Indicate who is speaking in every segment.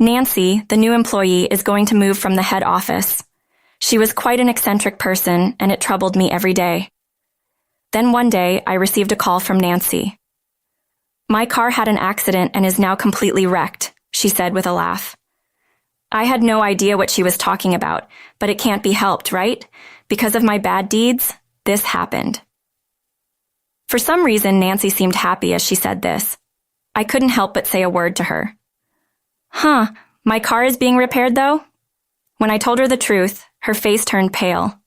Speaker 1: Nancy, the new employee, is going to move from the head office. She was quite an eccentric person, and it troubled me every day. Then one day, I received a call from Nancy. "My car had an accident and is now completely wrecked," she said with a laugh. I had no idea what she was talking about, but it can't be helped, right? Because of my bad deeds, this happened. For some reason, Nancy seemed happy as she said this. I couldn't help but say a word to her. My car is being repaired, though?" When I told her the truth, her face turned pale.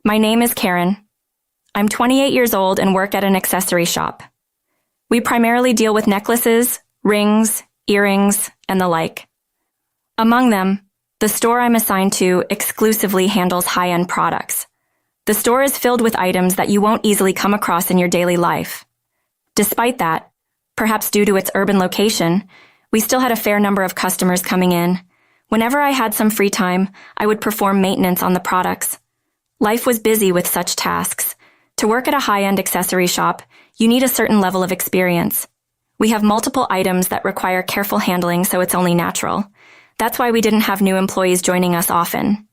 Speaker 1: "My name is Karen. I'm 28 years old and work at an accessory shop. We primarily deal with necklaces, rings, earrings, and the like. Among them, the store I'm assigned to exclusively handles high-end products. The store is filled with items that you won't easily come across in your daily life. Despite that, perhaps due to its urban location, we still had a fair number of customers coming in. Whenever I had some free time, I would perform maintenance on the products. Life was busy with such tasks. To work at a high-end accessory shop, you need a certain level of experience. We have multiple items that require careful handling, so it's only natural. That's why we didn't have new employees joining us often.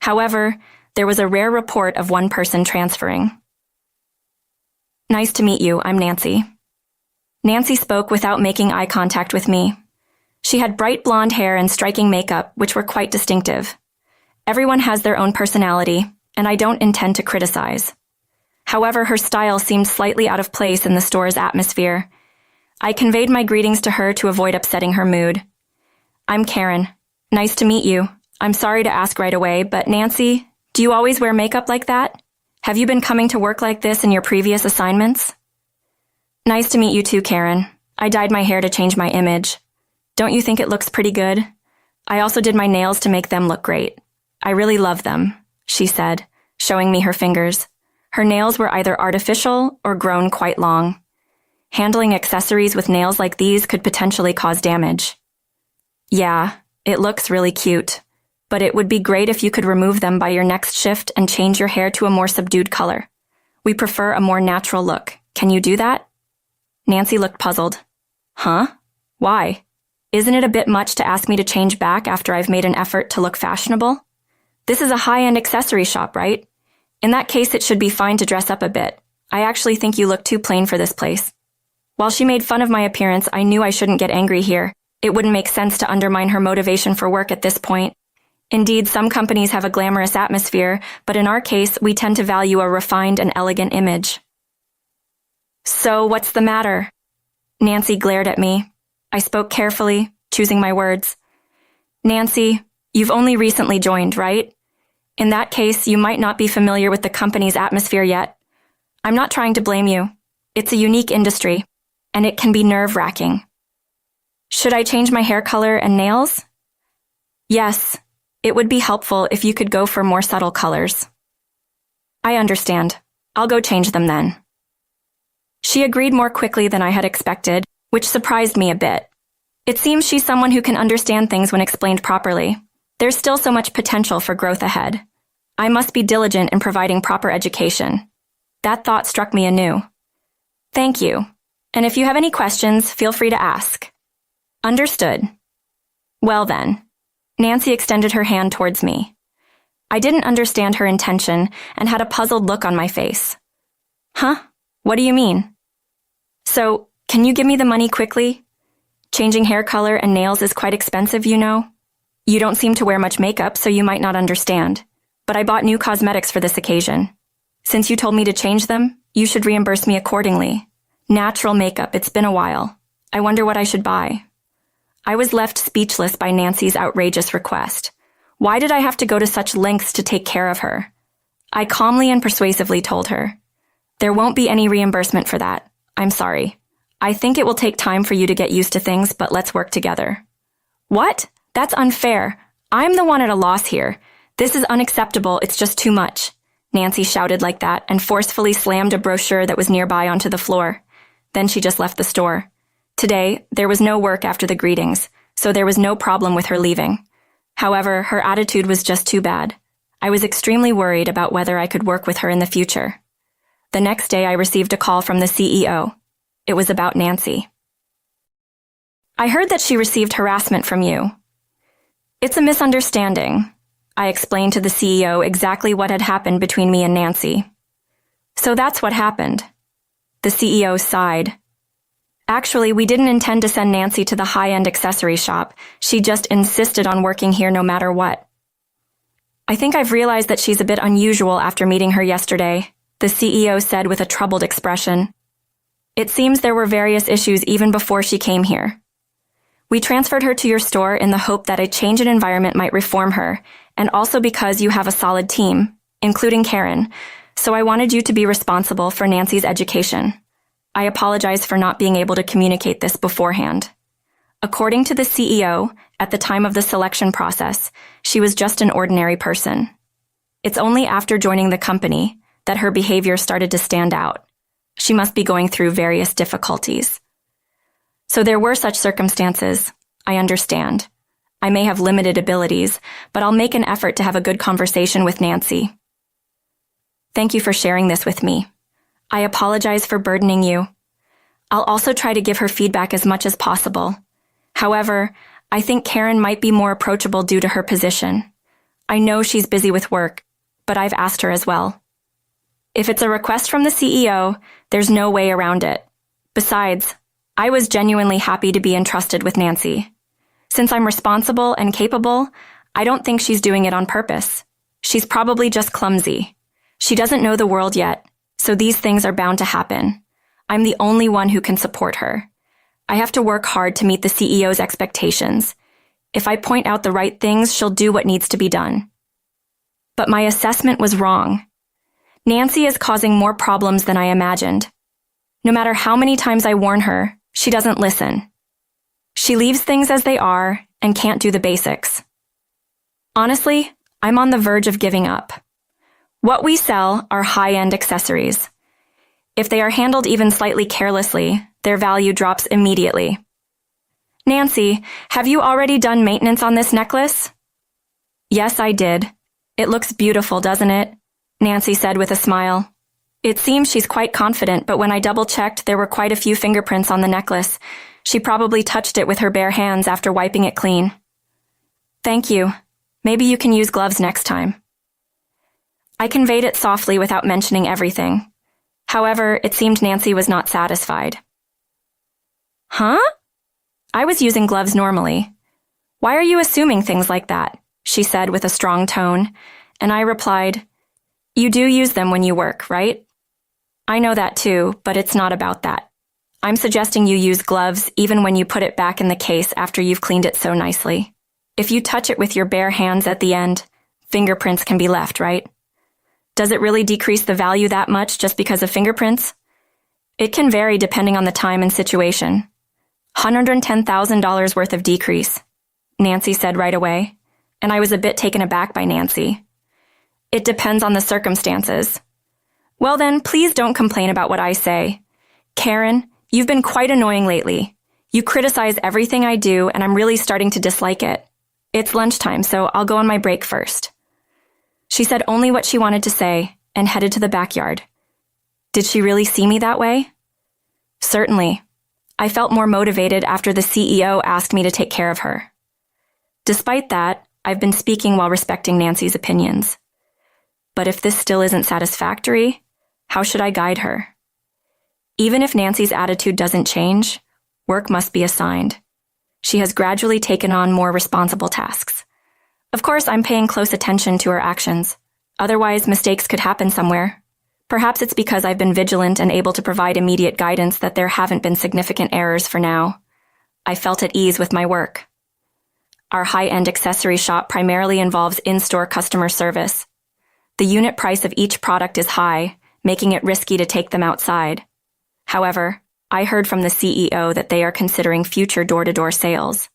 Speaker 1: However, there was a rare report of one person transferring. "Nice to meet you, I'm Nancy." Nancy spoke without making eye contact with me. She had bright blonde hair and striking makeup, which were quite distinctive. Everyone has their own personality, and I don't intend to criticize. However, her style seemed slightly out of place in the store's atmosphere. I conveyed my greetings to her to avoid upsetting her mood. "I'm Karen. Nice to meet you. I'm sorry to ask right away, but Nancy, do you always wear makeup like that? Have you been coming to work like this in your previous assignments?" "Nice to meet you too, Karen. I dyed my hair to change my image. Don't you think it looks pretty good? I also did my nails to make them look great. I really love them," she said, showing me her fingers. Her nails were either artificial or grown quite long. Handling accessories with nails like these could potentially cause damage. "Yeah, it looks really cute, but it would be great if you could remove them by your next shift and change your hair to a more subdued color. We prefer a more natural look. Can you do that?" Nancy looked puzzled. "Huh? Why? Isn't it a bit much to ask me to change back after I've made an effort to look fashionable? This is a high-end accessory shop, right? In that case, it should be fine to dress up a bit. I actually think you look too plain for this place." While she made fun of my appearance, I knew I shouldn't get angry here. It wouldn't make sense to undermine her motivation for work at this point. Indeed, some companies have a glamorous atmosphere, but in our case, we tend to value a refined and elegant image. "So, what's the matter?" Nancy glared at me. I spoke carefully, choosing my words. "Nancy, you've only recently joined, right? In that case, you might not be familiar with the company's atmosphere yet. I'm not trying to blame you. It's a unique industry, and it can be nerve-wracking. Should I change my hair color and nails?" "Yes, it would be helpful if you could go for more subtle colors." "I understand. I'll go change them then." She agreed more quickly than I had expected, which surprised me a bit. It seems she's someone who can understand things when explained properly. There's still so much potential for growth ahead. I must be diligent in providing proper education. That thought struck me anew. "Thank you. And if you have any questions, feel free to ask." "Understood." "Well then." Nancy extended her hand towards me. I didn't understand her intention and had a puzzled look on my face. "Huh? What do you mean?" "So, can you give me the money quickly? Changing hair color and nails is quite expensive, you know. You don't seem to wear much makeup, so you might not understand. But I bought new cosmetics for this occasion. Since you told me to change them, you should reimburse me accordingly. Natural makeup, it's been a while. I wonder what I should buy." I was left speechless by Nancy's outrageous request. Why did I have to go to such lengths to take care of her? I calmly and persuasively told her, "There won't be any reimbursement for that. I'm sorry. I think it will take time for you to get used to things, but let's work together." "What? That's unfair. I'm the one at a loss here. This is unacceptable. It's just too much." Nancy shouted like that and forcefully slammed a brochure that was nearby onto the floor. Then she just left the store. Today, there was no work after the greetings, so there was no problem with her leaving. However, her attitude was just too bad. I was extremely worried about whether I could work with her in the future. The next day, I received a call from the CEO. It was about Nancy. I heard that she received harassment from you. It's a misunderstanding. I explained to the CEO exactly what had happened between me and Nancy. So that's what happened. The CEO sighed. Actually, we didn't intend to send Nancy to the high-end accessory shop. She just insisted on working here no matter what. I think I've realized that she's a bit unusual after meeting her yesterday, the CEO said with a troubled expression. It seems there were various issues even before she came here. We transferred her to your store in the hope that a change in environment might reform her, and also because you have a solid team, including Karen, so I wanted you to be responsible for Nancy's education. I apologize for not being able to communicate this beforehand. According to the CEO, at the time of the selection process, she was just an ordinary person. It's only after joining the company that her behavior started to stand out. She must be going through various difficulties. So there were such circumstances. I understand. I may have limited abilities, but I'll make an effort to have a good conversation with Nancy. Thank you for sharing this with me. I apologize for burdening you. I'll also try to give her feedback as much as possible. However, I think Karen might be more approachable due to her position. I know she's busy with work, but I've asked her as well. If it's a request from the CEO, there's no way around it. Besides, I was genuinely happy to be entrusted with Nancy. Since I'm responsible and capable, I don't think she's doing it on purpose. She's probably just clumsy. She doesn't know the world yet, so these things are bound to happen. I'm the only one who can support her. I have to work hard to meet the CEO's expectations. If I point out the right things, she'll do what needs to be done. But my assessment was wrong. Nancy is causing more problems than I imagined. No matter how many times I warn her, she doesn't listen. She leaves things as they are and can't do the basics. Honestly, I'm on the verge of giving up. What we sell are high-end accessories. If they are handled even slightly carelessly, their value drops immediately. Nancy, have you already done maintenance on this necklace? Yes, I did. It looks beautiful, doesn't it? Nancy said with a smile. It seems she's quite confident, but when I double-checked, there were quite a few fingerprints on the necklace. She probably touched it with her bare hands after wiping it clean. Thank you. Maybe you can use gloves next time. I conveyed it softly without mentioning everything. However, it seemed Nancy was not satisfied. Huh? I was using gloves normally. Why are you assuming things like that? She said with a strong tone, and I replied, You do use them when you work, right? I know that too, but it's not about that. I'm suggesting you use gloves even when you put it back in the case after you've cleaned it so nicely. If you touch it with your bare hands at the end, fingerprints can be left, right? Does it really decrease the value that much just because of fingerprints? It can vary depending on the time and situation. $110,000 worth of decrease, Nancy said right away, and I was a bit taken aback by Nancy. It depends on the circumstances. Well then, please don't complain about what I say. Karen, you've been quite annoying lately. You criticize everything I do, and I'm really starting to dislike it. It's lunchtime, so I'll go on my break first. She said only what she wanted to say and headed to the backyard. Did she really see me that way? Certainly. I felt more motivated after the CEO asked me to take care of her. Despite that, I've been speaking while respecting Nancy's opinions. But if this still isn't satisfactory, how should I guide her? Even if Nancy's attitude doesn't change, work must be assigned. She has gradually taken on more responsible tasks. Of course, I'm paying close attention to her actions. Otherwise, mistakes could happen somewhere. Perhaps it's because I've been vigilant and able to provide immediate guidance that there haven't been significant errors for now. I felt at ease with my work. Our high-end accessory shop primarily involves in-store customer service. The unit price of each product is high, making it risky to take them outside. However, I heard from the CEO that they are considering future door-to-door sales.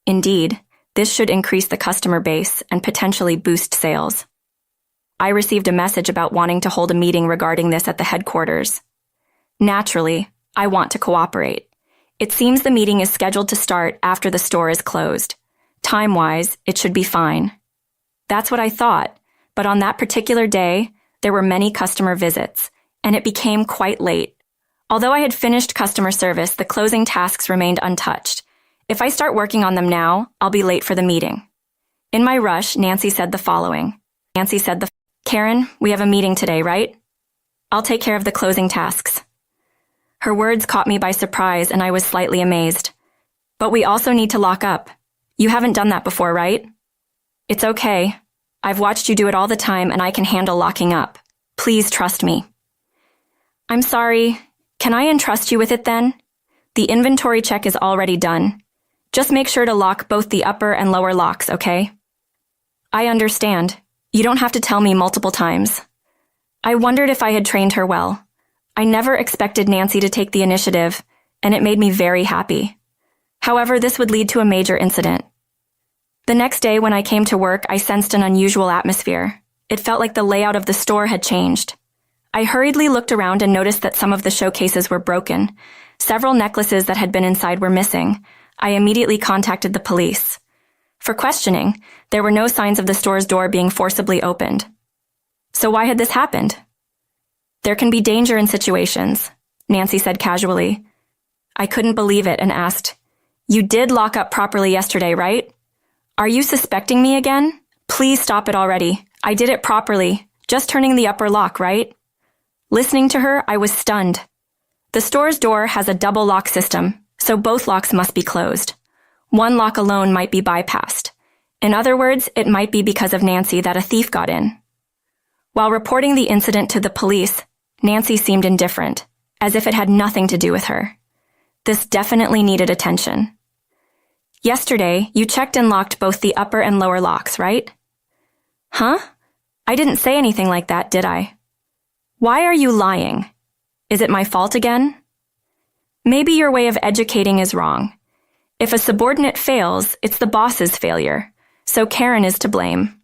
Speaker 1: Indeed, this should increase the customer base and potentially boost sales. I received a message about wanting to hold a meeting regarding this at the headquarters. Naturally, I want to cooperate. It seems the meeting is scheduled to start after the store is closed. Time-wise, it should be fine. That's what I thought, but on that particular day, there were many customer visits, and it became quite late. Although I had finished customer service, the closing tasks remained untouched. If I start working on them now, I'll be late for the meeting. In my rush, Nancy said the following. Karen, we have a meeting today, right? I'll take care of the closing tasks. Her words caught me by surprise and I was slightly amazed. But we also need to lock up. You haven't done that before, right? It's okay. I've watched you do it all the time and I can handle locking up. Please trust me. I'm sorry. Can I entrust you with it then? The inventory check is already done. Just make sure to lock both the upper and lower locks, okay? I understand. You don't have to tell me multiple times. I wondered if I had trained her well. I never expected Nancy to take the initiative, and it made me very happy. However, this would lead to a major incident. The next day when I came to work, I sensed an unusual atmosphere. It felt like the layout of the store had changed. I hurriedly looked around and noticed that some of the showcases were broken. Several necklaces that had been inside were missing. I immediately contacted the police. For questioning, there were no signs of the store's door being forcibly opened. So why had this happened? There can be danger in situations, Nancy said casually. I couldn't believe it and asked, You did lock up properly yesterday, right? Are you suspecting me again? Please stop it already. I did it properly, just turning the upper lock, right? Listening to her, I was stunned. The store's door has a double lock system, so both locks must be closed. One lock alone might be bypassed. In other words, it might be because of Nancy that a thief got in. While reporting the incident to the police, Nancy seemed indifferent, as if it had nothing to do with her. This definitely needed attention. Yesterday, you checked and locked both the upper and lower locks, right? Huh? I didn't say anything like that, did I? Why are you lying? Is it my fault again? Maybe your way of educating is wrong. If a subordinate fails, it's the boss's failure, so Karen is to blame.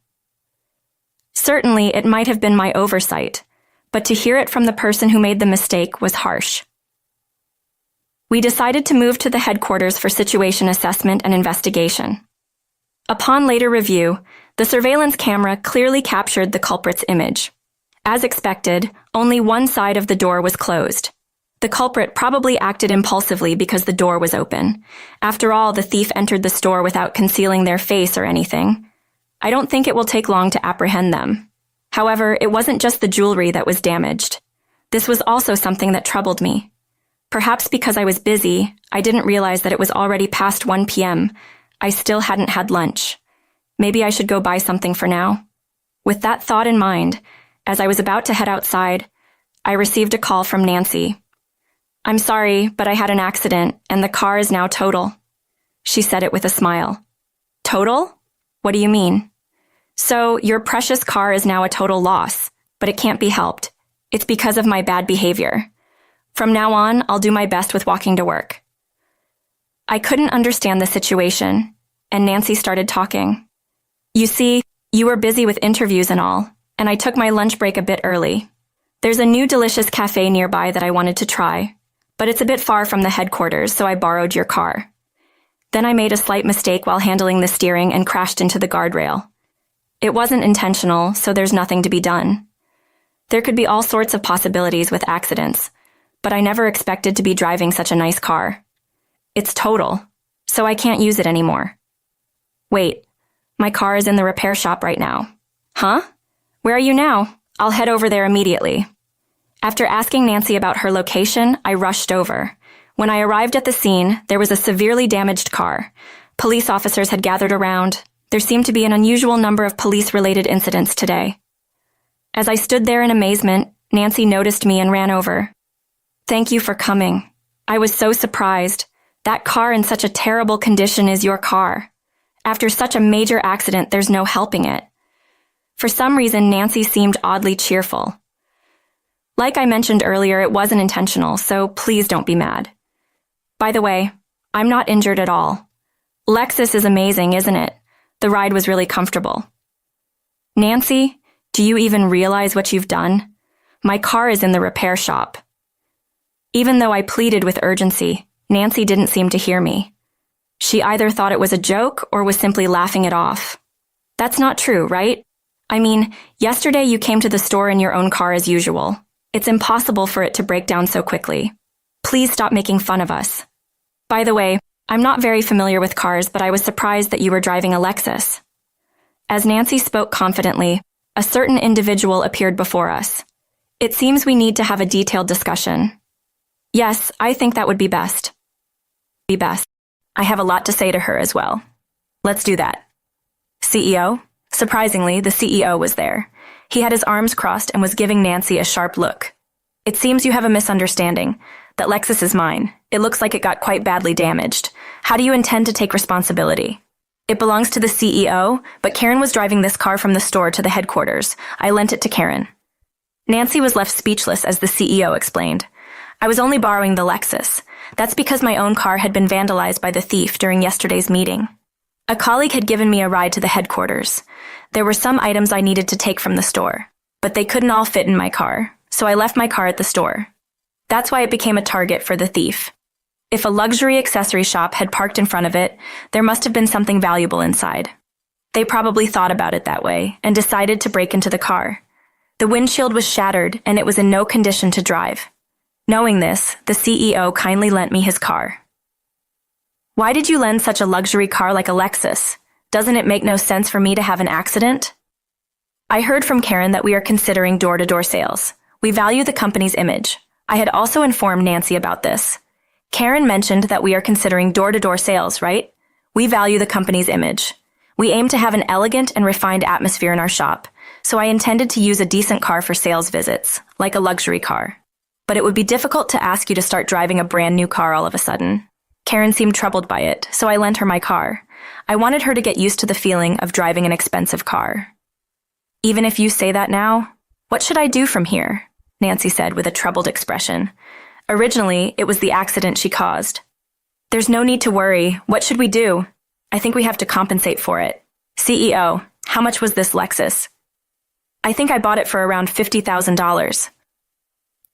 Speaker 1: Certainly, it might have been my oversight, but to hear it from the person who made the mistake was harsh. We decided to move to the headquarters for situation assessment and investigation. Upon later review, the surveillance camera clearly captured the culprit's image. As expected, only one side of the door was closed. The culprit probably acted impulsively because the door was open. After all, the thief entered the store without concealing their face or anything. I don't think it will take long to apprehend them. However, it wasn't just the jewelry that was damaged. This was also something that troubled me. Perhaps because I was busy, I didn't realize that it was already past 1 p.m. I still hadn't had lunch. Maybe I should go buy something for now. With that thought in mind, as I was about to head outside, I received a call from Nancy. I'm sorry, but I had an accident, and the car is now total. She said it with a smile. Total? What do you mean? So, your precious car is now a total loss, but it can't be helped. It's because of my bad behavior. From now on, I'll do my best with walking to work. I couldn't understand the situation, and Nancy started talking. You see, you were busy with interviews and all, and I took my lunch break a bit early. There's a new delicious cafe nearby that I wanted to try, but it's a bit far from the headquarters, so I borrowed your car. Then I made a slight mistake while handling the steering and crashed into the guardrail. It wasn't intentional, so there's nothing to be done. There could be all sorts of possibilities with accidents, but I never expected to be driving such a nice car. It's total, so I can't use it anymore. Wait, my car is in the repair shop right now. Huh? Where are you now? I'll head over there immediately. After asking Nancy about her location, I rushed over. When I arrived at the scene, there was a severely damaged car. Police officers had gathered around. There seemed to be an unusual number of police-related incidents today. As I stood there in amazement, Nancy noticed me and ran over. Thank you for coming. I was so surprised. That car in such a terrible condition is your car. After such a major accident, there's no helping it. For some reason, Nancy seemed oddly cheerful. Like I mentioned earlier, it wasn't intentional, so please don't be mad. By the way, I'm not injured at all. Lexus is amazing, isn't it? The ride was really comfortable. Nancy, do you even realize what you've done? My car is in the repair shop. Even though I pleaded with urgency, Nancy didn't seem to hear me. She either thought it was a joke or was simply laughing it off. That's not true, right? I mean, yesterday you came to the store in your own car as usual. It's impossible for it to break down so quickly. Please stop making fun of us. By the way, I'm not very familiar with cars, but I was surprised that you were driving a Lexus. As Nancy spoke confidently, a certain individual appeared before us. It seems we need to have a detailed discussion. Yes, I think that would be best. I have a lot to say to her as well. Let's do that. CEO? Surprisingly, the CEO was there. He had his arms crossed and was giving Nancy a sharp look. It seems you have a misunderstanding. That Lexus is mine. It looks like it got quite badly damaged. How do you intend to take responsibility? It belongs to the CEO, but Karen was driving this car from the store to the headquarters. I lent it to Karen. Nancy was left speechless as the CEO explained. I was only borrowing the Lexus. That's because my own car had been vandalized by the thief during yesterday's meeting. A colleague had given me a ride to the headquarters. There were some items I needed to take from the store, but they couldn't all fit in my car, so I left my car at the store. That's why it became a target for the thief. If a luxury accessory shop had parked in front of it, there must have been something valuable inside. They probably thought about it that way and decided to break into the car. The windshield was shattered and it was in no condition to drive. Knowing this, the CEO kindly lent me his car. Why did you lend such a luxury car like a Lexus? Doesn't it make no sense for me to have an accident? I heard from Karen that we are considering door-to-door sales. We value the company's image. I had also informed Nancy about this. Karen mentioned that we are considering door-to-door sales, right? We value the company's image. We aim to have an elegant and refined atmosphere in our shop, so I intended to use a decent car for sales visits, like a luxury car. But it would be difficult to ask you to start driving a brand new car all of a sudden. Karen seemed troubled by it, so I lent her my car. I wanted her to get used to the feeling of driving an expensive car. Even if you say that now, what should I do from here? Nancy said with a troubled expression. Originally, it was the accident she caused. There's no need to worry. What should we do? I think we have to compensate for it. CEO, how much was this Lexus? I think I bought it for around $50,000.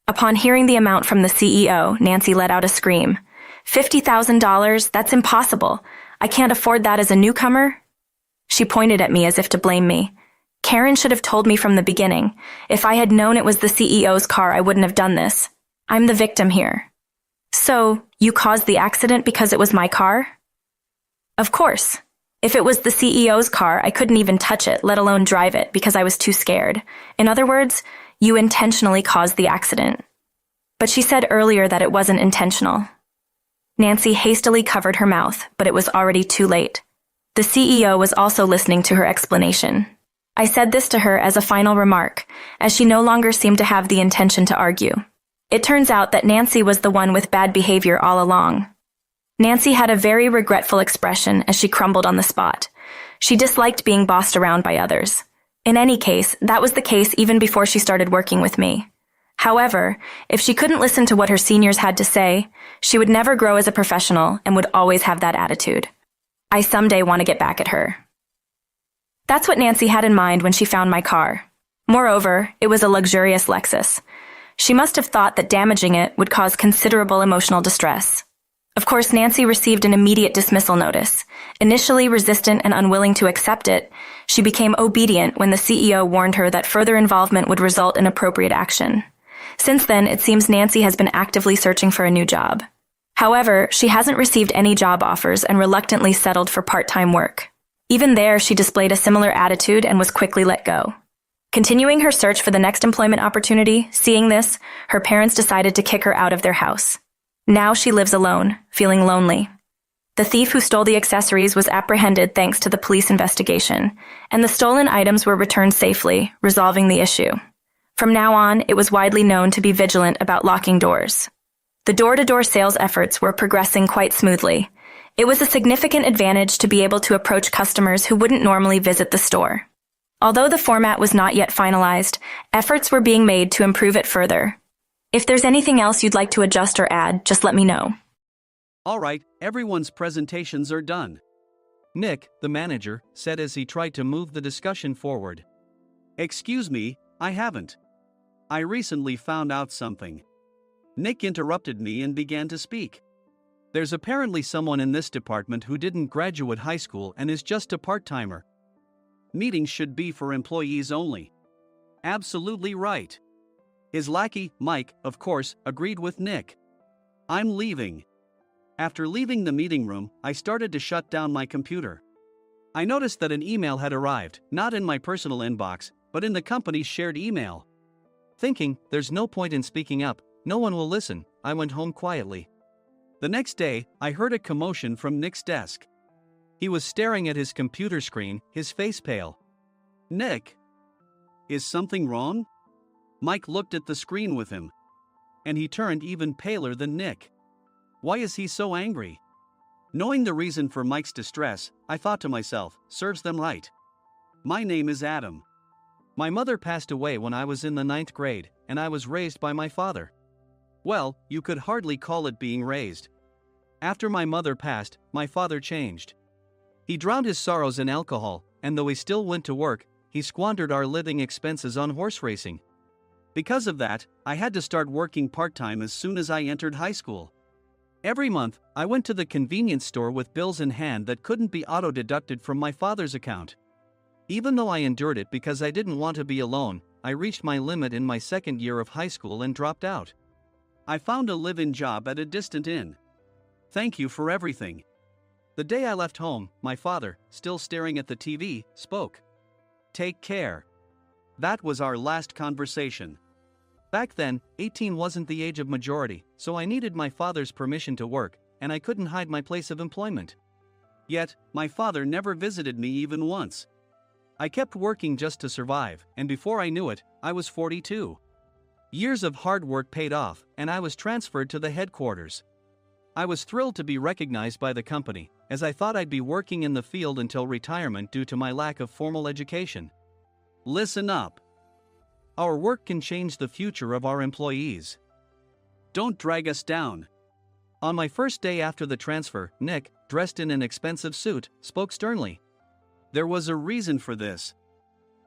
Speaker 1: Upon hearing the amount from the CEO, Nancy let out a scream. $50,000? That's impossible. I can't afford that as a newcomer. She pointed at me as if to blame me. Karen should have told me from the beginning. If I had known it was the CEO's car, I wouldn't have done this. I'm the victim here. So, you caused the accident because it was my car? Of course. If it was the CEO's car, I couldn't even touch it, let alone drive it, because I was too scared. In other words, you intentionally caused the accident. But she said earlier that it wasn't intentional. Nancy hastily covered her mouth, but it was already too late. The CEO was also listening to her explanation. I said this to her as a final remark, as she no longer seemed to have the intention to argue. It turns out that Nancy was the one with bad behavior all along. Nancy had a very regretful expression as she crumbled on the spot. She disliked being bossed around by others. In any case, that was the case even before she started working with me. However, if she couldn't listen to what her seniors had to say, she would never grow as a professional and would always have that attitude. I someday want to get back at her. That's what Nancy had in mind when she found my car. Moreover, it was a luxurious Lexus. She must have thought that damaging it would cause considerable emotional distress. Of course, Nancy received an immediate dismissal notice. Initially resistant and unwilling to accept it, she became obedient when the CEO warned her that further involvement would result in appropriate action. Since then, it seems Nancy has been actively searching for a new job. However, she hasn't received any job offers and reluctantly settled for part-time work. Even there, she displayed a similar attitude and was quickly let go. Continuing her search for the next employment opportunity, seeing this, her parents decided to kick her out of their house. Now she lives alone, feeling lonely. The thief who stole the accessories was apprehended thanks to the police investigation, and the stolen items were returned safely, resolving the issue. From now on, it was widely known to be vigilant about locking doors. The door-to-door sales efforts were progressing quite smoothly. It was a significant advantage to be able to approach customers who wouldn't normally visit the store. Although the format was not yet finalized, efforts were being made to improve it further. If there's anything else you'd like to adjust or add, just let me know.
Speaker 2: All right, everyone's presentations are done. Nick, the manager, said as he tried to move the discussion forward. Excuse me, I haven't. I recently found out something. Nick interrupted me and began to speak. There's apparently someone in this department who didn't graduate high school and is just a part-timer. Meetings should be for employees only. Absolutely right. His lackey, Mike, of course, agreed with Nick. I'm leaving. After leaving the meeting room, I started to shut down my computer. I noticed that an email had arrived, not in my personal inbox, but in the company's shared email. Thinking, there's no point in speaking up, no one will listen, I went home quietly. The next day, I heard a commotion from Nick's desk. He was staring at his computer screen, his face pale. "Nick, is something wrong?" Mike looked at the screen with him. And he turned even paler than Nick. Why is he so angry? Knowing the reason for Mike's distress, I thought to myself, serves them right. My name is Adam. My mother passed away when I was in the 9th grade, and I was raised by my father. Well, you could hardly call it being raised. After my mother passed, my father changed. He drowned his sorrows in alcohol, and though he still went to work, he squandered our living expenses on horse racing. Because of that, I had to start working part-time as soon as I entered high school. Every month, I went to the convenience store with bills in hand that couldn't be auto-deducted from my father's account. Even though I endured it because I didn't want to be alone, I reached my limit in my second year of high school and dropped out. I found a live-in job at a distant inn. Thank you for everything. The day I left home, my father, still staring at the TV, spoke. Take care. That was our last conversation. Back then, 18 wasn't the age of majority, so I needed my father's permission to work, and I couldn't hide my place of employment. Yet, my father never visited me even once. I kept working just to survive, and before I knew it, I was 42. Years of hard work paid off, and I was transferred to the headquarters. I was thrilled to be recognized by the company, as I thought I'd be working in the field until retirement due to my lack of formal education. Listen up. Our work can change the future of our employees. Don't drag us down. On my first day after the transfer, Nick, dressed in an expensive suit, spoke sternly. There was a reason for this.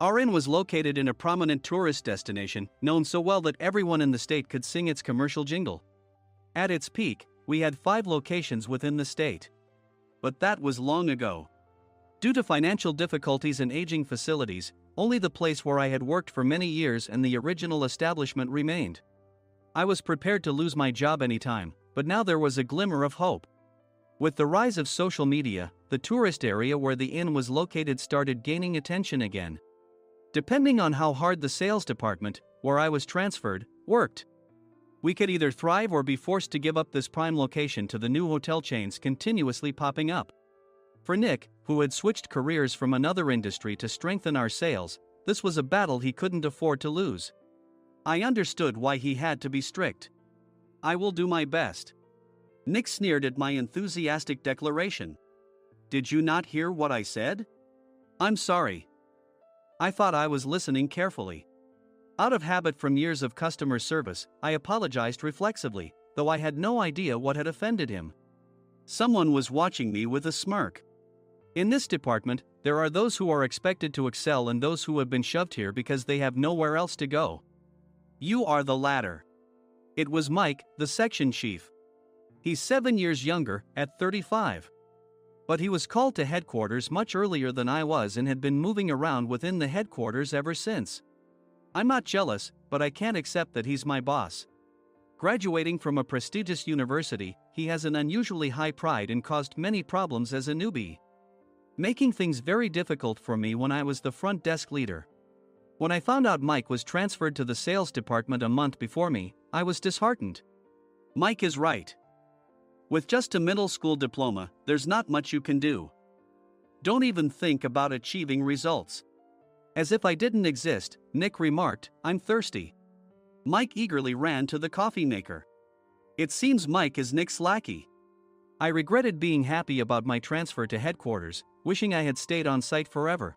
Speaker 2: Our inn was located in a prominent tourist destination, known so well that everyone in the state could sing its commercial jingle. At its peak, we had 5 locations within the state. But that was long ago. Due to financial difficulties and aging facilities, only the place where I had worked for many years and the original establishment remained. I was prepared to lose my job anytime, but now there was a glimmer of hope. With the rise of social media, the tourist area where the inn was located started gaining attention again. Depending on how hard the sales department, where I was transferred, worked, we could either thrive or be forced to give up this prime location to the new hotel chains continuously popping up. For Nick, who had switched careers from another industry to strengthen our sales, this was a battle he couldn't afford to lose. I understood why he had to be strict. I will do my best. Nick sneered at my enthusiastic declaration. Did you not hear what I said? I'm sorry. I thought I was listening carefully. Out of habit from years of customer service, I apologized reflexively, though I had no idea what had offended him. Someone was watching me with a smirk. In this department, there are those who are expected to excel and those who have been shoved here because they have nowhere else to go. You are the latter. It was Mike, the section chief. He's 7 years younger, at 35. But he was called to headquarters much earlier than I was and had been moving around within the headquarters ever since. I'm not jealous, but I can't accept that he's my boss. Graduating from a prestigious university, he has an unusually high pride and caused many problems as a newbie, making things very difficult for me when I was the front desk leader. When I found out Mike was transferred to the sales department a month before me, I was disheartened. Mike is right. With just a middle school diploma, there's not much you can do. Don't even think about achieving results. As if I didn't exist, Nick remarked, I'm thirsty. Mike eagerly ran to the coffee maker. It seems Mike is Nick's lackey. I regretted being happy about my transfer to headquarters, wishing I had stayed on site forever.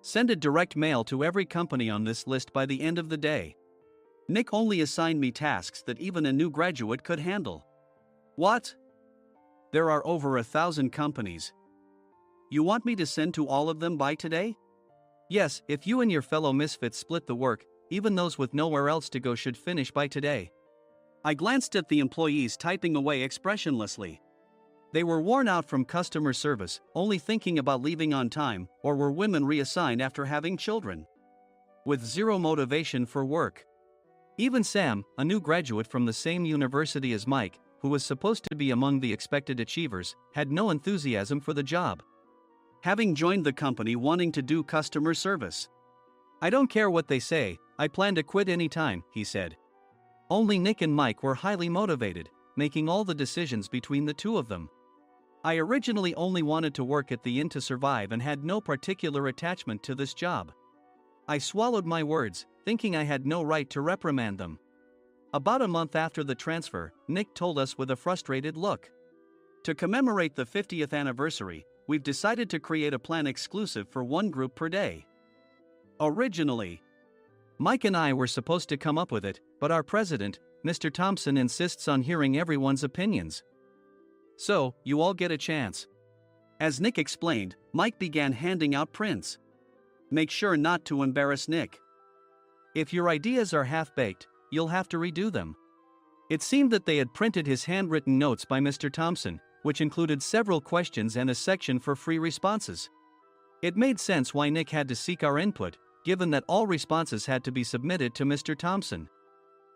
Speaker 2: Send a direct mail to every company on this list by the end of the day. Nick only assigned me tasks that even a new graduate could handle. What? There are over 1,000 companies. You want me to send to all of them by today? Yes, if you and your fellow misfits split the work, even those with nowhere else to go should finish by today. I glanced at the employees typing away expressionlessly. They were worn out from customer service, only thinking about leaving on time, or were women reassigned after having children, with zero motivation for work. Even Sam, a new graduate from the same university as Mike, who was supposed to be among the expected achievers, had no enthusiasm for the job. Having joined the company wanting to do customer service. "I don't care what they say, I plan to quit anytime," he said. Only Nick and Mike were highly motivated, making all the decisions between the two of them. I originally only wanted to work at the inn to survive and had no particular attachment to this job. I swallowed my words, thinking I had no right to reprimand them. About a month after the transfer, Nick told us with a frustrated look. "To commemorate the 50th anniversary, we've decided to create a plan exclusive for one group per day. Originally, Mike and I were supposed to come up with it, but our president, Mr. Thompson, insists on hearing everyone's opinions. So, you all get a chance." As Nick explained, Mike began handing out prints. "Make sure not to embarrass Nick. If your ideas are half-baked, you'll have to redo them." It seemed that they had printed his handwritten notes by Mr. Thompson, which included several questions and a section for free responses. It made sense why Nick had to seek our input, given that all responses had to be submitted to Mr. Thompson.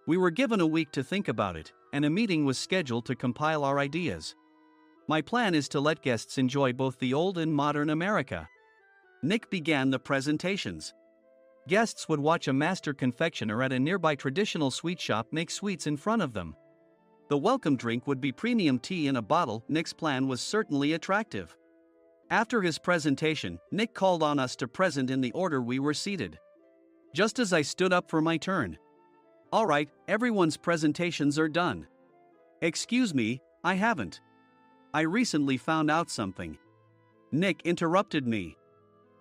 Speaker 2: We were given a week to think about it, and a meeting was scheduled to compile our ideas. My plan is to let guests enjoy both the old and modern America. Nick began the presentations. Guests would watch a master confectioner at a nearby traditional sweet shop make sweets in front of them. The welcome drink would be premium tea in a bottle. Nick's plan was certainly attractive. After his presentation, Nick called on us to present in the order we were seated. Just as I stood up for my turn. "All right, everyone's presentations are done." "Excuse me, I haven't. I recently found out something." Nick interrupted me.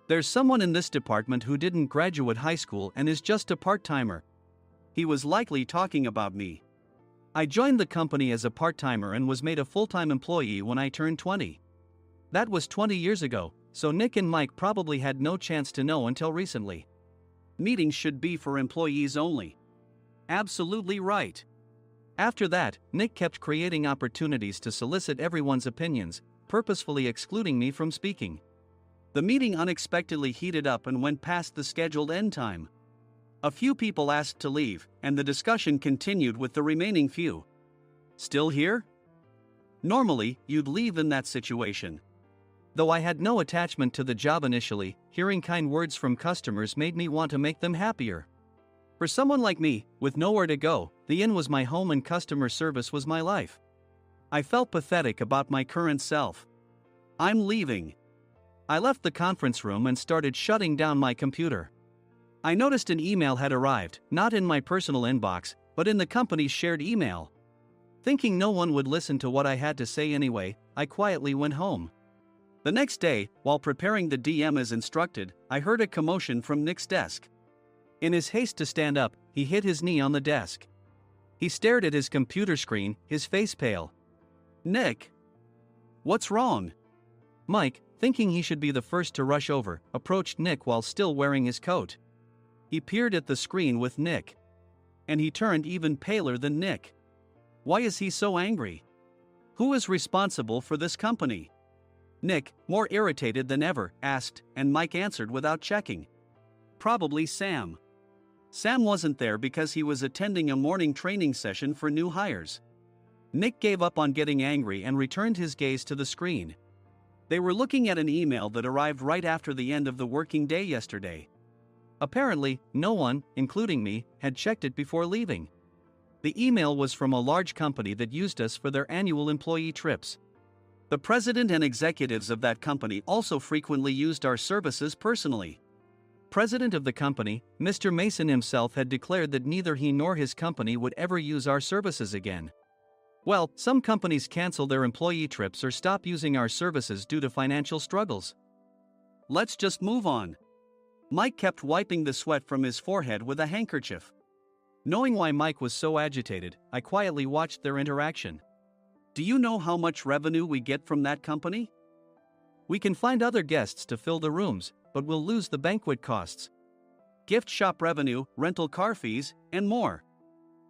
Speaker 2: "There's someone in this department who didn't graduate high school and is just a part-timer." He was likely talking about me. I joined the company as a part-timer and was made a full-time employee when I turned 20. That was 20 years ago, so Nick and Mike probably had no chance to know until recently. "Meetings should be for employees only." Absolutely right. After that, Nick kept creating opportunities to solicit everyone's opinions, purposefully excluding me from speaking. The meeting unexpectedly heated up and went past the scheduled end time. A few people asked to leave, and the discussion continued with the remaining few. "Still here?" Normally, you'd leave in that situation. Though I had no attachment to the job initially, hearing kind words from customers made me want to make them happier. For someone like me, with nowhere to go, the inn was my home and customer service was my life. I felt pathetic about my current self. "I'm leaving." I left the conference room and started shutting down my computer. I noticed an email had arrived, not in my personal inbox, but in the company's shared email. Thinking no one would listen to what I had to say anyway, I quietly went home. The next day, while preparing the DM as instructed, I heard a commotion from Nick's desk. In his haste to stand up, he hit his knee on the desk. He stared at his computer screen, his face pale. "Nick, what's wrong?" Mike, thinking he should be the first to rush over, approached Nick while still wearing his coat. He peered at the screen with Nick. And he turned even paler than Nick. Why is he so angry? Who is responsible for this company? Nick, more irritated than ever, asked, and Mike answered without checking. Probably Sam. Sam wasn't there because he was attending a morning training session for new hires. Nick gave up on getting angry and returned his gaze to the screen. They were looking at an email that arrived right after the end of the working day yesterday. Apparently, no one, including me, had checked it before leaving. The email was from a large company that used us for their annual employee trips. The president and executives of that company also frequently used our services personally. President of the company, Mr. Mason himself, had declared that neither he nor his company would ever use our services again. Well, some companies cancel their employee trips or stop using our services due to financial struggles. Let's just move on. Mike kept wiping the sweat from his forehead with a handkerchief. Knowing why Mike was so agitated, I quietly watched their interaction. Do you know how much revenue we get from that company? We can find other guests to fill the rooms, but we'll lose the banquet costs, gift shop revenue, rental car fees, and more.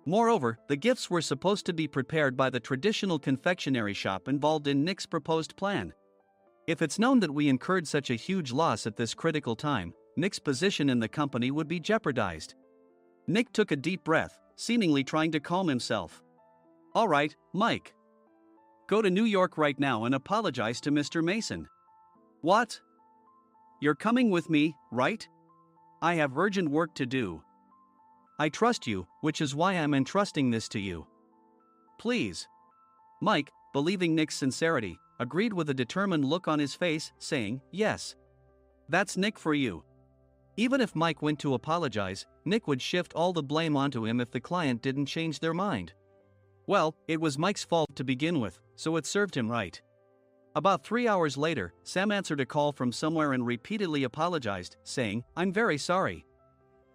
Speaker 2: Moreover, the gifts were supposed to be prepared by the traditional confectionery shop involved in Nick's proposed plan. If it's known that we incurred such a huge loss at this critical time, Nick's position in the company would be jeopardized. Nick took a deep breath, seemingly trying to calm himself. All right, Mike. Go to New York right now and apologize to Mr. Mason. What? You're coming with me, right? I have urgent work to do. I trust you, which is why I'm entrusting this to you. Please. Mike, believing Nick's sincerity, agreed with a determined look on his face, saying, yes. That's Nick for you. Even if Mike went to apologize, Nick would shift all the blame onto him if the client didn't change their mind. Well, it was Mike's fault to begin with, so it served him right. About 3 hours later, Sam answered a call from somewhere and repeatedly apologized, saying, I'm very sorry.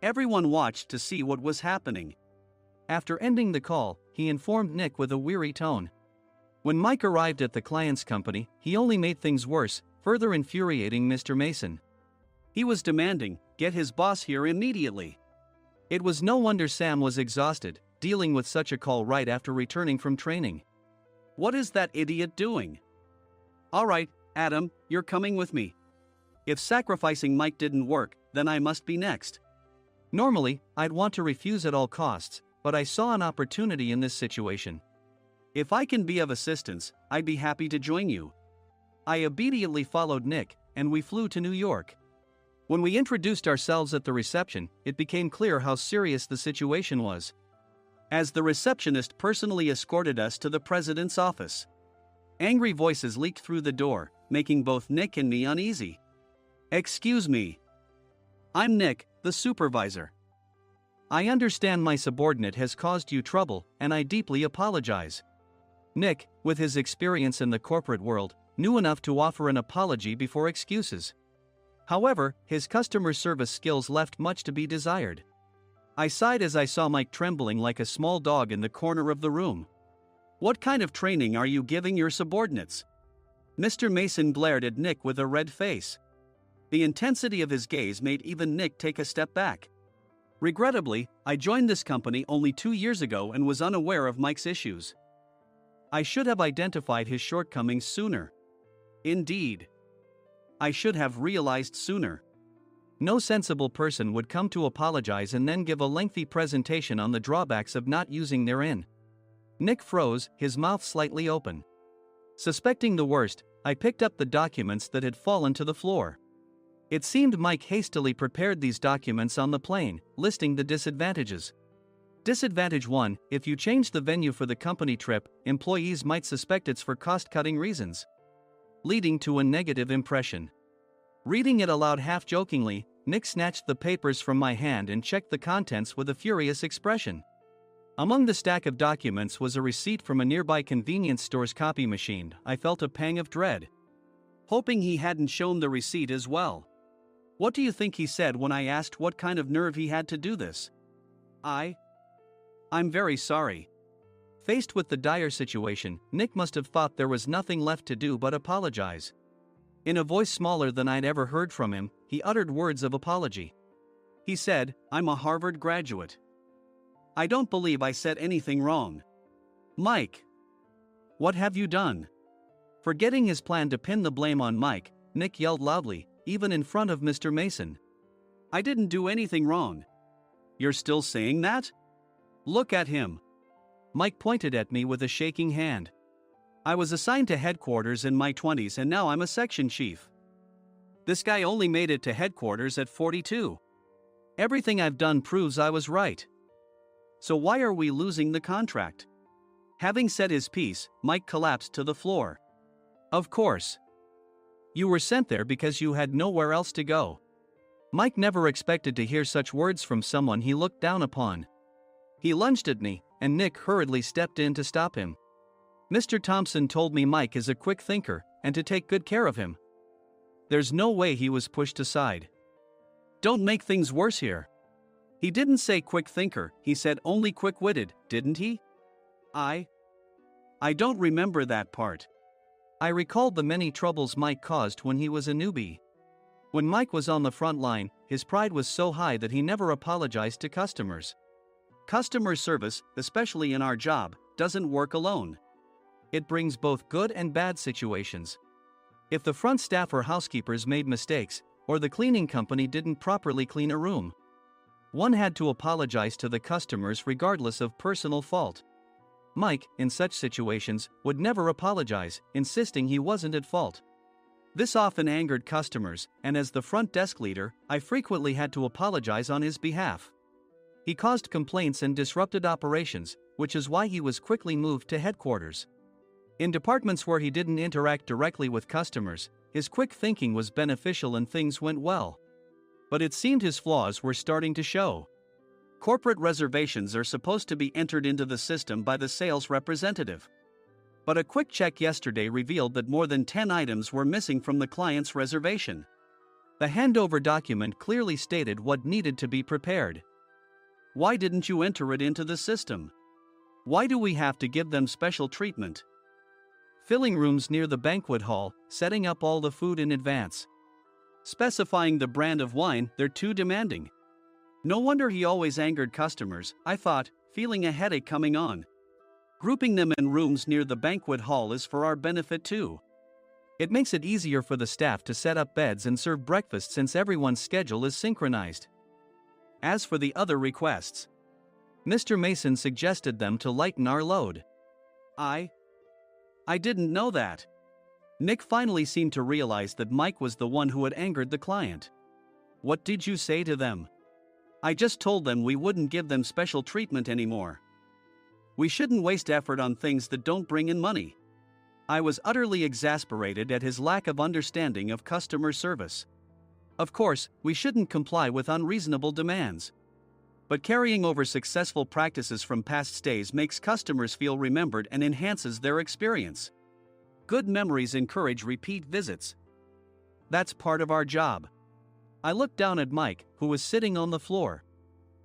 Speaker 2: Everyone watched to see what was happening. After ending the call, he informed Nick with a weary tone. When Mike arrived at the client's company, he only made things worse, further infuriating Mr. Mason. He was demanding, get his boss here immediately. It was no wonder Sam was exhausted, dealing with such a call right after returning from training. What is that idiot doing? All right, Adam, you're coming with me. If sacrificing Mike didn't work, then I must be next. Normally, I'd want to refuse at all costs, but I saw an opportunity in this situation. If I can be of assistance, I'd be happy to join you. I obediently followed Nick, and we flew to New York. When we introduced ourselves at the reception, it became clear how serious the situation was. As the receptionist personally escorted us to the president's office. Angry voices leaked through the door, making both Nick and me uneasy. Excuse me. I'm Nick, the supervisor. I understand my subordinate has caused you trouble, and I deeply apologize. Nick, with his experience in the corporate world, knew enough to offer an apology before excuses. However, his customer service skills left much to be desired. I sighed as I saw Mike trembling like a small dog in the corner of the room. What kind of training are you giving your subordinates? Mr. Mason glared at Nick with a red face. The intensity of his gaze made even Nick take a step back. Regrettably, I joined this company only 2 years ago and was unaware of Mike's issues. I should have identified his shortcomings sooner. Indeed. I should have realized sooner. No sensible person would come to apologize and then give a lengthy presentation on the drawbacks of not using their in. Nick froze, his mouth slightly open. Suspecting the worst, I picked up the documents that had fallen to the floor. It seemed Mike hastily prepared these documents on the plane, listing the disadvantages. Disadvantage 1, if you change the venue for the company trip, employees might suspect it's for cost-cutting reasons, leading to a negative impression. Reading it aloud half-jokingly, Nick snatched the papers from my hand and checked the contents with a furious expression. Among the stack of documents was a receipt from a nearby convenience store's copy machine. I felt a pang of dread, hoping he hadn't shown the receipt as well. What do you think he said when I asked what kind of nerve he had to do this? I'm very sorry. Faced with the dire situation, Nick must have thought there was nothing left to do but apologize. In a voice smaller than I'd ever heard from him, he uttered words of apology. He said, I'm a Harvard graduate. I don't believe I said anything wrong. Mike. What have you done? Forgetting his plan to pin the blame on Mike, Nick yelled loudly, even in front of Mr. Mason. I didn't do anything wrong. You're still saying that? Look at him. Mike pointed at me with a shaking hand. I was assigned to headquarters in my 20s and now I'm a section chief. This guy only made it to headquarters at 42. Everything I've done proves I was right. So why are we losing the contract? Having said his piece, Mike collapsed to the floor. Of course. You were sent there because you had nowhere else to go. Mike never expected to hear such words from someone he looked down upon. He lunged at me, and Nick hurriedly stepped in to stop him. Mr. Thompson told me Mike is a quick thinker, and to take good care of him. There's no way he was pushed aside. Don't make things worse here. He didn't say quick thinker, he said only quick-witted, didn't he? I don't remember that part. I recalled the many troubles Mike caused when he was a newbie. When Mike was on the front line, his pride was so high that he never apologized to customers. Customer service, especially in our job, doesn't work alone. It brings both good and bad situations. If the front staff or housekeepers made mistakes, or the cleaning company didn't properly clean a room, one had to apologize to the customers regardless of personal fault. Mike, in such situations, would never apologize, insisting he wasn't at fault. This often angered customers, and as the front desk leader, I frequently had to apologize on his behalf. He caused complaints and disrupted operations, which is why he was quickly moved to headquarters. In departments where he didn't interact directly with customers, his quick thinking was beneficial and things went well. But it seemed his flaws were starting to show. Corporate reservations are supposed to be entered into the system by the sales representative. But a quick check yesterday revealed that more than 10 items were missing from the client's reservation. The handover document clearly stated what needed to be prepared. Why didn't you enter it into the system? Why do we have to give them special treatment? Filling rooms near the banquet hall, setting up all the food in advance. Specifying the brand of wine, they're too demanding. No wonder he always angered customers, I thought, feeling a headache coming on. Grouping them in rooms near the banquet hall is for our benefit too. It makes it easier for the staff to set up beds and serve breakfast since everyone's schedule is synchronized. As for the other requests, Mr. Mason suggested them to lighten our load. I didn't know that. Nick finally seemed to realize that Mike was the one who had angered the client. What did you say to them? I just told them we wouldn't give them special treatment anymore. We shouldn't waste effort on things that don't bring in money. I was utterly exasperated at his lack of understanding of customer service. Of course, we shouldn't comply with unreasonable demands. But carrying over successful practices from past stays makes customers feel remembered and enhances their experience. Good memories encourage repeat visits. That's part of our job. I looked down at Mike, who was sitting on the floor.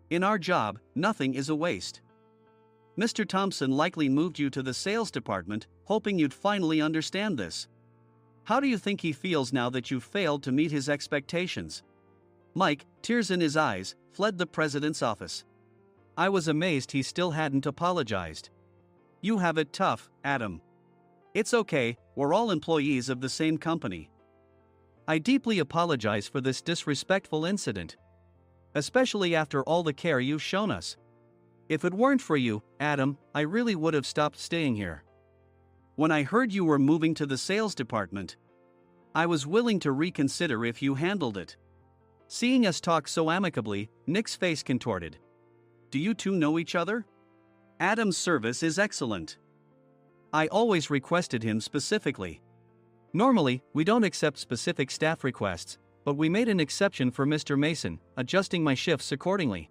Speaker 2: In our job, nothing is a waste. Mr. Thompson likely moved you to the sales department, hoping you'd finally understand this. How do you think he feels now that you've failed to meet his expectations? Mike, tears in his eyes, fled the president's office. I was amazed he still hadn't apologized. You have it tough, Adam. It's okay, we're all employees of the same company. I deeply apologize for this disrespectful incident. Especially after all the care you've shown us. If it weren't for you, Adam, I really would have stopped staying here. When I heard you were moving to the sales department, I was willing to reconsider if you handled it. Seeing us talk so amicably, Nick's face contorted. Do you two know each other? Adam's service is excellent. I always requested him specifically. Normally, we don't accept specific staff requests, but we made an exception for Mr. Mason, adjusting my shifts accordingly.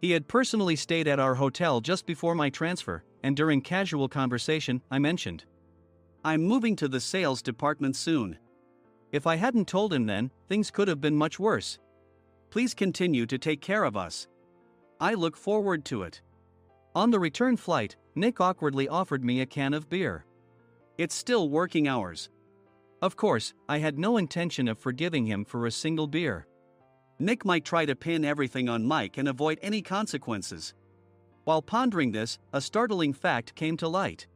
Speaker 2: He had personally stayed at our hotel just before my transfer, and during casual conversation, I mentioned, I'm moving to the sales department soon. If I hadn't told him then, things could have been much worse. Please continue to take care of us. I look forward to it. On the return flight, Nick awkwardly offered me a can of beer. It's still working hours. Of course, I had no intention of forgiving him for a single beer. Nick might try to pin everything on Mike and avoid any consequences. While pondering this, a startling fact came to light.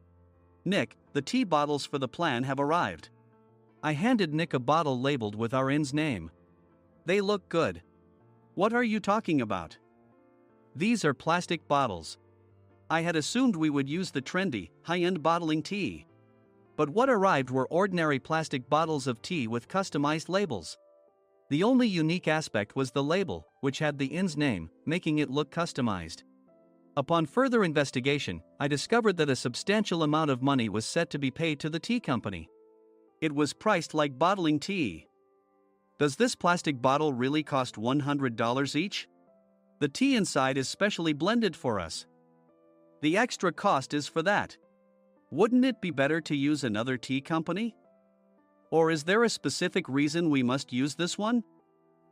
Speaker 2: Nick, the tea bottles for the plan have arrived. I handed Nick a bottle labeled with our inn's name. They look good. What are you talking about? These are plastic bottles. I had assumed we would use the trendy, high-end bottling tea. But what arrived were ordinary plastic bottles of tea with customized labels. The only unique aspect was the label, which had the inn's name, making it look customized. Upon further investigation, I discovered that a substantial amount of money was set to be paid to the tea company. It was priced like bottling tea. Does this plastic bottle really cost $100 each? The tea inside is specially blended for us. The extra cost is for that. Wouldn't it be better to use another tea company? Or is there a specific reason we must use this one?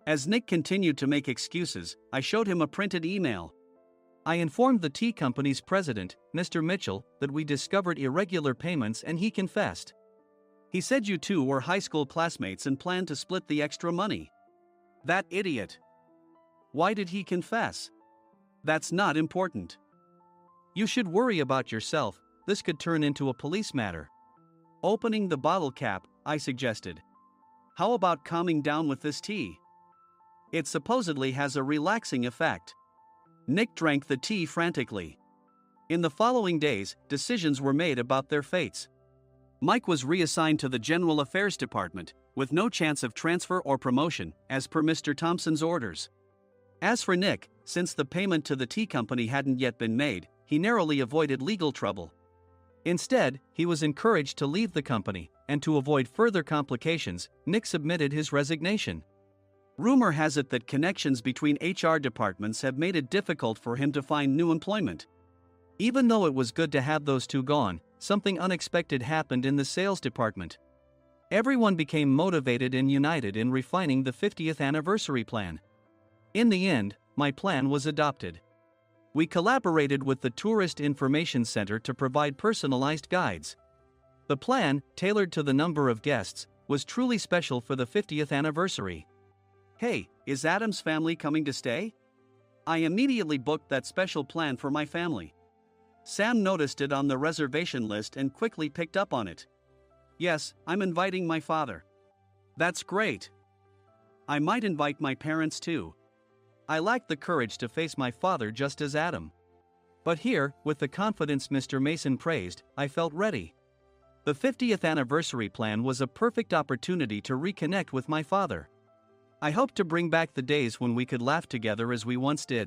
Speaker 2: As Nick continued to make excuses, I showed him a printed email. I informed the tea company's president, Mr. Mitchell, that we discovered irregular payments and he confessed. He said you two were high school classmates and planned to split the extra money. That idiot. Why did he confess? That's not important. You should worry about yourself, this could turn into a police matter. Opening the bottle cap, I suggested. How about calming down with this tea? It supposedly has a relaxing effect. Nick drank the tea frantically. In the following days, decisions were made about their fates. Mike was reassigned to the General Affairs Department, with no chance of transfer or promotion, as per Mr. Thompson's orders. As for Nick, since the payment to the tea company hadn't yet been made, he narrowly avoided legal trouble. Instead, he was encouraged to leave the company, and to avoid further complications, Nick submitted his resignation. Rumor has it that connections between HR departments have made it difficult for him to find new employment. Even though it was good to have those two gone, something unexpected happened in the sales department. Everyone became motivated and united in refining the 50th anniversary plan. In the end, my plan was adopted. We collaborated with the Tourist Information Center to provide personalized guides. The plan, tailored to the number of guests, was truly special for the 50th anniversary. Hey, is Adam's family coming to stay? I immediately booked that special plan for my family. Sam noticed it on the reservation list and quickly picked up on it. Yes, I'm inviting my father. That's great. I might invite my parents too. I lacked the courage to face my father just as Adam. But here, with the confidence Mr. Mason praised, I felt ready. The 50th anniversary plan was a perfect opportunity to reconnect with my father. I hoped to bring back the days when we could laugh together as we once did.